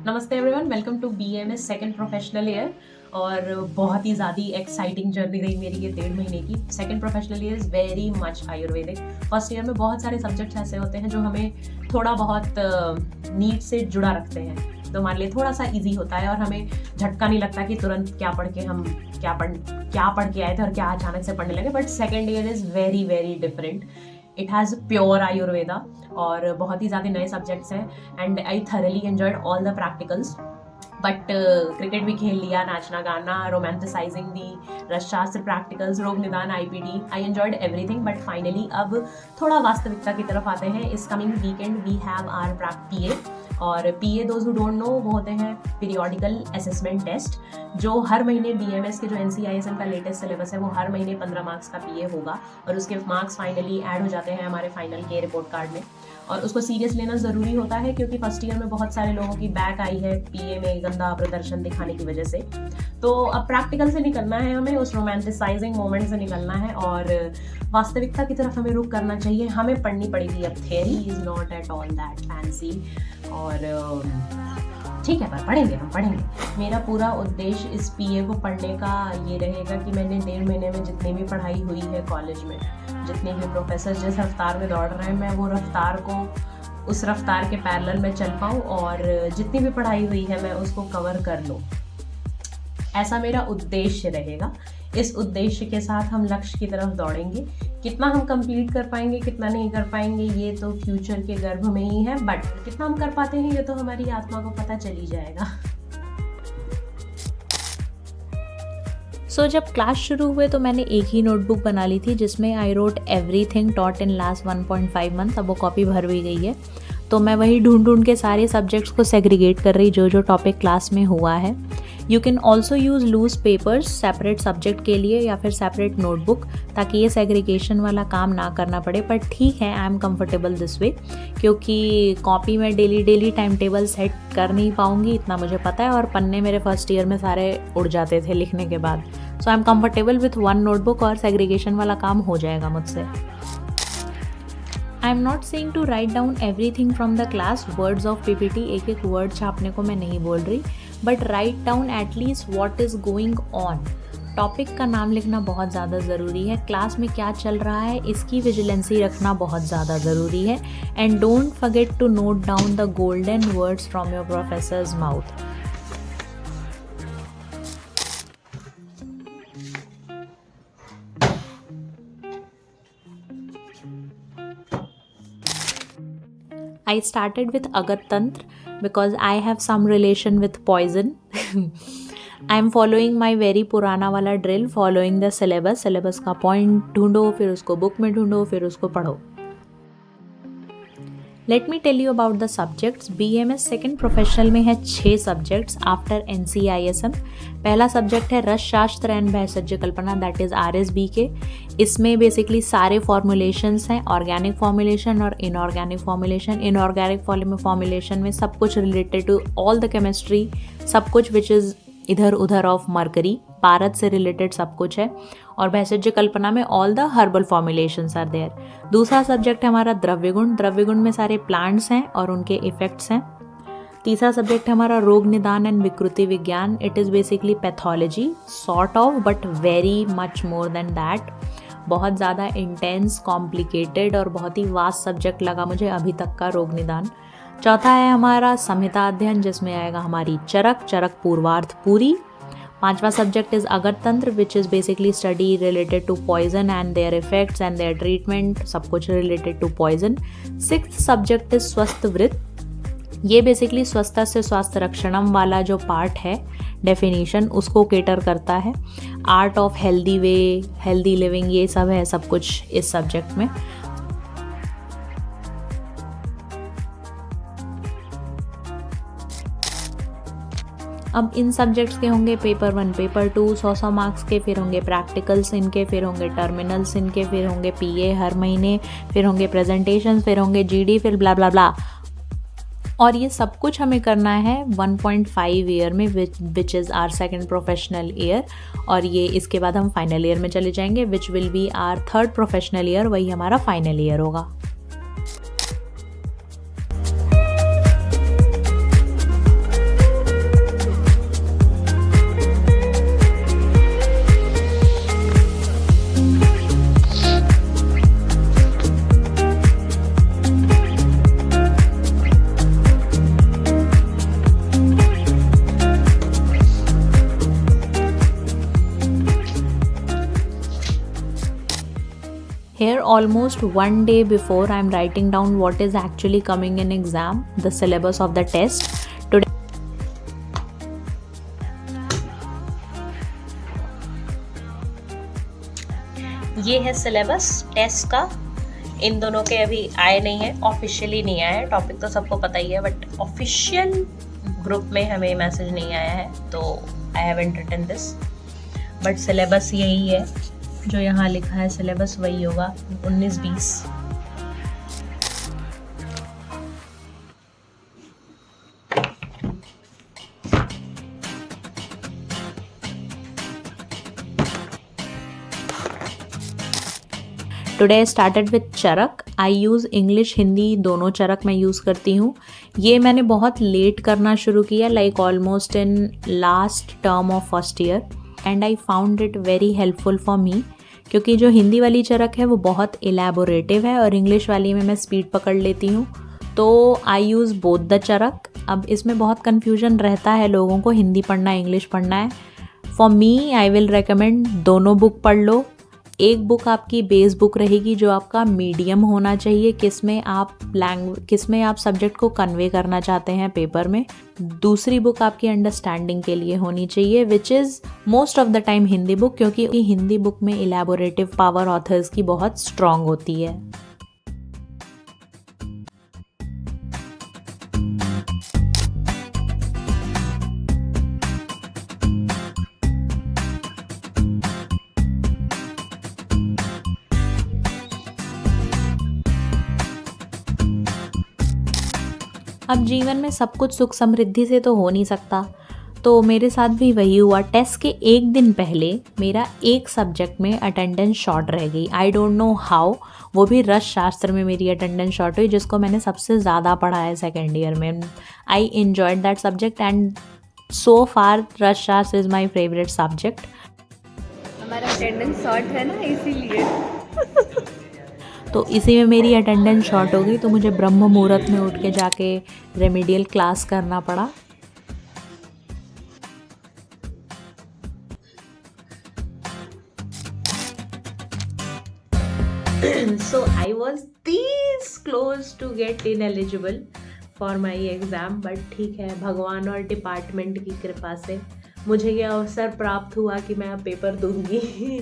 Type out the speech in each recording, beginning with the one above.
नमस्ते everyone, welcome to BMS second professional year. और बहुत ही ज़्यादा एक्साइटिंग जर्नी रही मेरी ये 1.5 महीने की। Second professional year is very much Ayurvedic. First year में बहुत सारे सब्जेक्ट्स ऐसे होते हैं जो हमें थोड़ा बहुत नीड से जुड़ा रखते हैं, तो हमारे लिए थोड़ा सा इजी होता है और हमें झटका नहीं लगता कि तुरंत क्या पढ़ के हम क्या पढ़ के आए थे और क्या अचानक से पढ़ने लगे। But second year is very very different. It has pure Ayurveda और बहुत ही ज़्यादा नए सब्जेक्ट्स हैं and I thoroughly enjoyed all the practicals. But cricket भी खेल लिया, नाचना गाना, romanticising the, रसशास्त्र practicals, Rog Nidan, IPD, I enjoyed everything. But finally अब थोड़ा वास्तविकता की तरफ आते हैं। इस coming weekend we have our PA, और PA those who don't know वो होते हैं पीरियोडिकल असेसमेंट टेस्ट, जो हर महीने बीएमएस के जो एनसीआईएसएम का लेटेस्ट सिलेबस है वो हर महीने 15 मार्क्स का पीए होगा और उसके मार्क्स फाइनली ऐड हो जाते हैं हमारे फाइनल के रिपोर्ट कार्ड में। और उसको सीरियस लेना ज़रूरी होता है क्योंकि फर्स्ट ईयर में बहुत सारे लोगों की बैक आई है पीए में गंदा प्रदर्शन दिखाने की वजह से। तो अब प्रैक्टिकल से निकलना है, हमें उस रोमांटिसाइजिंग मोमेंट से निकलना है और वास्तविकता की तरफ हमें रुख करना चाहिए। हमें पढ़नी पड़ेगी। अब theory is not at all that fancy, और ठीक है पर हम पढ़ेंगे। मेरा पूरा उद्देश्य इस पीए को पढ़ने का ये रहेगा कि मैंने 1.5 महीने में जितनी भी पढ़ाई हुई है कॉलेज में, जितने भी प्रोफेसर जिस रफ्तार में दौड़ रहे हैं, मैं वो रफ्तार को उस रफ्तार के पैरेलल में चल पाऊँ और जितनी भी पढ़ाई हुई है मैं उसको कवर कर लूँ। ऐसा मेरा उद्देश्य रहेगा। इस उद्देश्य के साथ हम लक्ष्य की तरफ दौड़ेंगे। कितना हम कंप्लीट कर पाएंगे, कितना नहीं कर पाएंगे, ये तो फ्यूचर के गर्भ में ही है। बट कितना हम कर पाते हैं ये तो हमारी आत्मा को पता चल ही जाएगा। जब क्लास शुरू हुए तो मैंने एक ही नोटबुक बना ली थी जिसमें I wrote everything taught in last 1.5 month. अब वो कॉपी भर भी गई है, तो मैं वही ढूंढ के सारे सब्जेक्ट्स को सेग्रीगेट कर रही जो टॉपिक क्लास में हुआ है। You can also use loose papers separate subject के लिए या फिर सेपरेट नोटबुक, ताकि ये सेग्रीगेशन वाला काम ना करना पड़े। पर ठीक है, आई एम कंफर्टेबल दिस वे, क्योंकि कॉपी में डेली टाइम टेबल सेट कर नहीं पाऊँगी, इतना मुझे पता है। और पन्ने मेरे फर्स्ट ईयर में सारे उड़ जाते थे लिखने के बाद। So I am comfortable with one notebook और सेग्रीगेशन वाला काम हो जाएगा मुझसे। I am not saying to write down everything from the class, words of PPT, एक वर्ड छापने को मैं नहीं बोल रही, but write down at least what is going on. Topic का नाम लिखना बहुत ज़्यादा ज़रूरी है। क्लास में क्या चल रहा है इसकी विजिलेंसी रखना बहुत ज़्यादा ज़रूरी है। And don't forget to note down the golden words from your professors mouth. I started with Agat Tantra because I have some relation with poison. I am following my very पुराना वाला drill, following the syllabus का point ढूंढो, फिर उसको book में ढूंढो, फिर उसको पढ़ो। Let me tell you about the subjects. BMS second professional में है 6 सब्जेक्ट्स आफ्टर NCISM। पहला सब्जेक्ट है Rasashastra and Bhaishajya Kalpana, that is RSB के। इसमें बेसिकली सारे फॉर्मुलेशंस हैं, ऑर्गेनिक फॉर्मुलेशन और इनऑर्गेनिक फॉर्मुलेशन। इनऑर्गेनिक फॉर्मुलेशन में सब कुछ related to all the chemistry, सब कुछ विच इज़ इधर उधर ऑफ मरकरी, पारद से रिलेटेड सब कुछ है। और भेषज कल्पना में all the herbal formulations are there. दूसरा सब्जेक्ट है हमारा द्रव्यगुण। द्रव्यगुण में सारे प्लांट्स हैं और उनके इफेक्ट्स हैं। तीसरा सब्जेक्ट है हमारा रोग निदान एंड विकृति विज्ञान। It is basically pathology sort of, but very much more than that. बहुत ज़्यादा इंटेंस, कॉम्प्लिकेटेड और बहुत ही वास्ट सब्जेक्ट लगा मुझे अभी तक का रोग निदान। चौथा है हमारा संहिता अध्ययन, जिसमें आएगा हमारी चरक पूर्वार्ध पूरी। पांचवा सब्जेक्ट इज अगत तंत्र, which is basically study related to poison and their effects and their treatment, सब कुछ related to poison. Sixth subject is स्वस्थ वृत्त। ये बेसिकली स्वस्थता से स्वास्थ्य रक्षणम वाला जो पार्ट है, डेफिनेशन, उसको केटर करता है। Art of healthy way, healthy living, ये सब है सब कुछ इस सब्जेक्ट में। अब इन सब्जेक्ट्स के होंगे पेपर 1, पेपर 2, 100 मार्क्स के, फिर होंगे प्रैक्टिकल्स इनके, फिर होंगे टर्मिनल्स इनके, फिर होंगे पीए हर महीने, फिर होंगे प्रेजेंटेशन, फिर होंगे जीडी, फिर ब्ला ब्ला ब्ला। और ये सब कुछ हमें करना है 1.5 ईयर में, which is our second professional year. और ये इसके बाद हम फाइनल ईयर में चले जाएंगे, which will be our third professional year, वही हमारा फाइनल ईयर होगा। almost 1 day before, I'm writing down what is actually coming in exam, the syllabus of the test. Today ये है सिलेबस टेस्ट का। इन दोनों के अभी आए नहीं है, ऑफिशियली नहीं आया है। टॉपिक तो सबको पता ही है, बट ऑफिशियल ग्रुप में हमें मैसेज नहीं आया है, तो I haven't written this. But syllabus यही है, जो यहाँ लिखा है सिलेबस वही होगा, 19-20। Today I started with Charak. I use English Hindi दोनों चरक मैं यूज़ करती हूँ। ये मैंने बहुत लेट करना शुरू किया, like almost in last term of first year, and I found it very helpful for me, क्योंकि जो हिंदी वाली चरक है वो बहुत इलेबोरेटिव है और इंग्लिश वाली में मैं स्पीड पकड़ लेती हूँ। तो आई यूज़ बोथ द चरक। अब इसमें बहुत कन्फ्यूजन रहता है लोगों को, हिंदी पढ़ना है इंग्लिश पढ़ना है। For me I will recommend दोनों बुक पढ़ लो। एक बुक आपकी बेस बुक रहेगी जो आपका मीडियम होना चाहिए, किसमें आप सब्जेक्ट को कन्वे करना चाहते हैं पेपर में। दूसरी बुक आपकी अंडरस्टैंडिंग के लिए होनी चाहिए, which is most of the time Hindi book, क्योंकि हिंदी बुक में इलेबोरेटिव पावर ऑथर्स की बहुत स्ट्रॉन्ग होती है। अब जीवन में सब कुछ सुख समृद्धि से तो हो नहीं सकता, तो मेरे साथ भी वही हुआ। टेस्ट के एक दिन पहले मेरा एक सब्जेक्ट में अटेंडेंस शॉर्ट रह गई। आई डोंट नो हाउ, वो भी रस शास्त्र में मेरी अटेंडेंस शॉर्ट हुई, जिसको मैंने सबसे ज़्यादा पढ़ा है सेकेंड ईयर में। I enjoyed that subject and so far Rasashastra is my favourite subject. हमारा अटेंडेंस शॉर्ट है ना, इसीलिए तो इसी में मेरी अटेंडेंस शॉर्ट हो गई, तो मुझे ब्रह्म मुहूर्त में उठ के जाके रेमेडियल क्लास करना पड़ा। So I was this close to get ineligible for my exam, but ठीक है, भगवान और डिपार्टमेंट की कृपा से मुझे ये अवसर प्राप्त हुआ कि मैं अब पेपर दूंगी।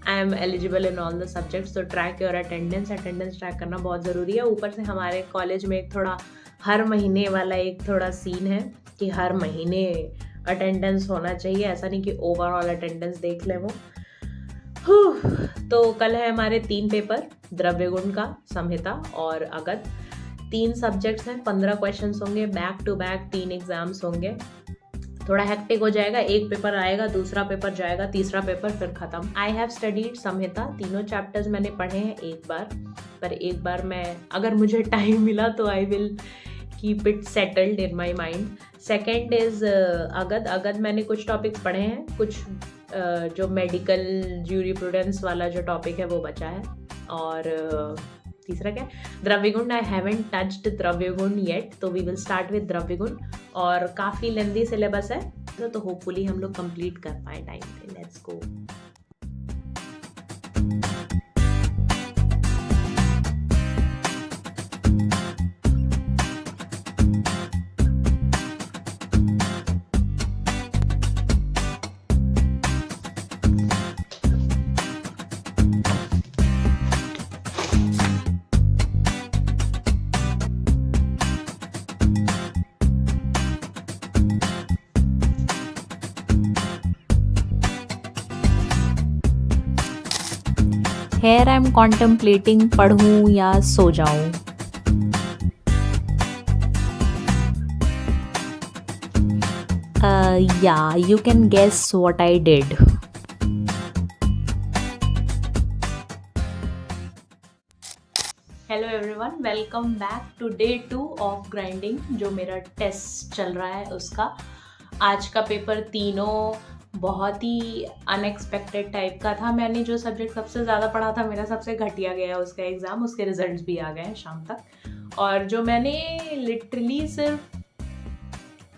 I am eligible in all the subjects. तो ट्रैक योर अटेंडेंस ट्रैक करना बहुत ज़रूरी है। ऊपर से हमारे कॉलेज में एक थोड़ा हर महीने वाला एक थोड़ा सीन है कि हर महीने अटेंडेंस होना चाहिए, ऐसा नहीं कि ओवरऑल अटेंडेंस देख ले वो। तो कल है हमारे 3 पेपर, द्रव्य गुण का, संहिता और अगध। 3 सब्जेक्ट्स हैं, 15 क्वेश्चंस होंगे, बैक टू बैक 3 एग्जाम्स होंगे। थोड़ा हेक्टिक हो जाएगा, एक पेपर आएगा, दूसरा पेपर जाएगा, तीसरा पेपर फिर ख़त्म। आई हैव स्टडीड संहिता, तीनों चैप्टर्स मैंने पढ़े हैं एक बार, पर एक बार मैं, अगर मुझे टाइम मिला तो I will keep it settled in my mind. Second is Agad मैंने कुछ टॉपिक्स पढ़े हैं, कुछ जो मेडिकल ज्यूरिप्रूडेंस वाला जो टॉपिक है वो बचा है। और तीसरा क्या है, द्रव्यगुण। आई हैवंट टच्ड द्रव्यगुण येट, तो वी विल स्टार्ट विद द्रव्यगुण। और काफ़ी लेंदी सिलेबस है, तो होपफुली हम लोग कंप्लीट कर पाए टाइम पे। Let's go. Here I am contemplating पढ़ूँ या सो जाऊँ। Yeah, you can guess what I did. Hello everyone, welcome back to day 2 of grinding, जो मेरा टेस्ट चल रहा है उसका। आज का पेपर तीनों बहुत ही अनएक्सपेक्टेड टाइप का था। मैंने जो सब्जेक्ट सबसे ज़्यादा पढ़ा था, मेरा सबसे घटिया गया उसका एग्ज़ाम, उसके रिजल्ट्स भी आ गए शाम तक। और जो मैंने लिटरली सिर्फ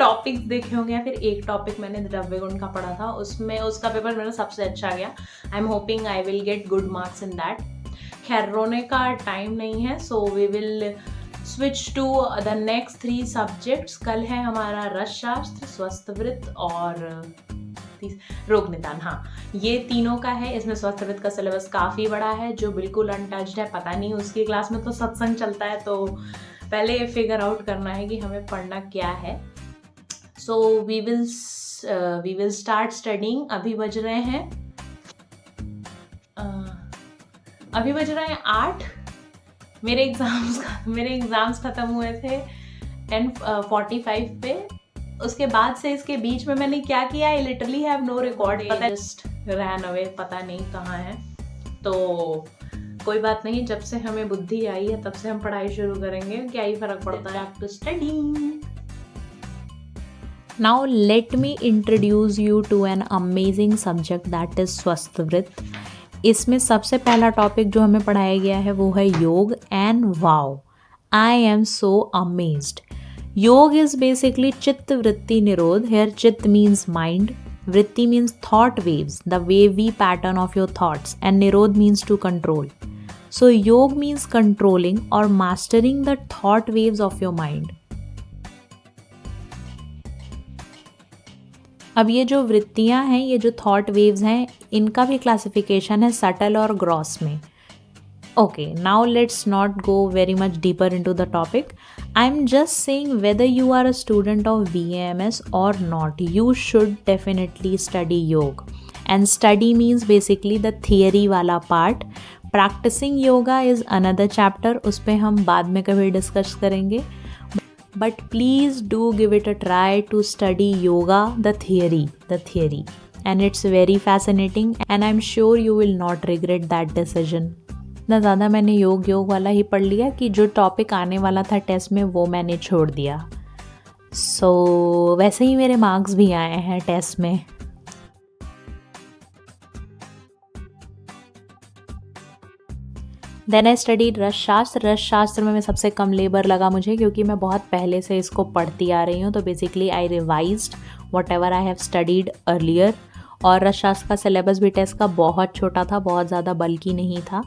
टॉपिक्स देखे होंगे, या फिर एक टॉपिक मैंने द्रव्यगुण का पढ़ा था, उसमें उसका पेपर मेरा सबसे अच्छा गया। I am hoping I will get good marks in that. खैर रोने का टाइम नहीं है, so we will switch to the next 3 subjects. कल है हमारा रसशास्त्र, स्वस्थवृत्त और रोग निदान। हाँ, ये तीनों का है। इसमें स्वस्थवृत्त का सिलेबस काफ़ी बड़ा है जो बिल्कुल अनटच्ड है। पता नहीं उसकी क्लास में तो सत्संग चलता है, तो पहले फिगर आउट करना है कि हमें पढ़ना क्या है। So we will start studying. अभी बज रहे हैं 8। मेरे एग्ज़ाम्स ख़त्म हुए थे 10:45 पे। उसके बाद से इसके बीच में मैंने क्या किया, I literally have no record. पता जस्ट रैन अवे, पता नहीं कहाँ है। तो कोई बात नहीं, जब से हमें बुद्धि आई है तब से हम पढ़ाई शुरू करेंगे। क्या ही फ़र्क पड़ता है। To study. Now let me introduce you to an amazing subject that is स्वस्थवृत्त। इसमें सबसे पहला टॉपिक जो हमें पढ़ाया गया है वो है योग। And wow, I am so amazed. योग इज बेसिकली चित्त वृत्ति निरोध। हेयर चित्त means mind, vritti means thought waves, the wavy pattern of your thoughts, and nirodh means to control. So yoga means controlling or mastering the thought waves of your mind. अब ये जो वृत्तियाँ हैं, ये जो थॉट वेव्स हैं, इनका भी classification है सटल और ग्रॉस में। Okay, now let's not go very much deeper into the topic. I'm just saying whether you are a student of BAMS or not, you should definitely study yoga. And study means basically the theory वाला part. Practicing yoga is another chapter, उस पे हम बाद में कभी discuss करेंगे. But please do give it a try to study yoga, the theory. And it's very fascinating and I'm sure you will not regret that decision. इतना ज़्यादा मैंने योग वाला ही पढ़ लिया कि जो टॉपिक आने वाला था टेस्ट में वो मैंने छोड़ दिया। सो वैसे ही मेरे मार्क्स भी आए हैं टेस्ट में। देन आई स्टडीड रसशास्त्र में सबसे कम लेबर लगा मुझे, क्योंकि मैं बहुत पहले से इसको पढ़ती आ रही हूँ। तो basically I revised what ever I have studied earlier. और रसशास्त्र का सिलेबस भी टेस्ट का बहुत छोटा था, बहुत ज़्यादा बल्कि नहीं था।